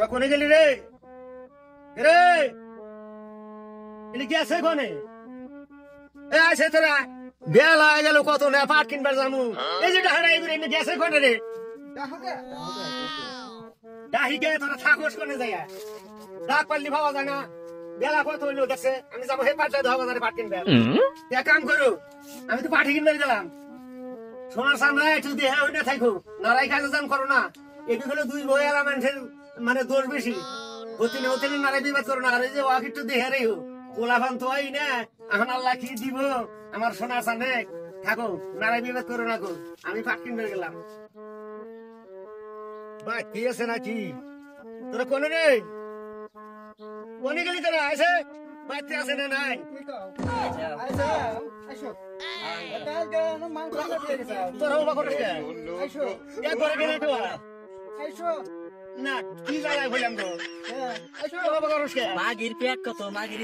তোরা কোনে গেলি রে রে এলি কি আছে কোনে এ আছে তোরা বেলা গেল কত না পাট কিনবার জামু এই যে ডাহারা এগুলো এনে গেছে কোনে রে ডাহিকে তোরা থাকোস কোনে যাইয়া ডাক পারলি ভাবা যায় না বেলা কত হইলো দেখছে আমি যাবো হে পাট ধোয়া বাজারে পাট কিনবে এক কাম করো আমি তো পাঠি কিনবে গেলাম সোনার সামনে একটু দেহে হই না থাকো নারাই কাজে যান করো না এটি হলো দুই বই আর মানুষের মানে দোষ বেশি হতে না নারাই বিবাদ করো না আর এই যে ওয়াক একটু দেহে রে কোলাভান তো হয় না এখন আল্লাহ কি দিব আমার সোনার সামনে থাকো নারাই বিবাদ করো না গো আমি পাট কিনবে গেলাম ভাই কি আছে নাকি তোরা কোনে রে কোনে গেলি তোরা আছে বাচ্চা আছে না নাই তোরা ওবা করিস একবারে গেলে তো না কি জায়গায় হইলাম তো ওবা করিস মাগির পেট কত মাগির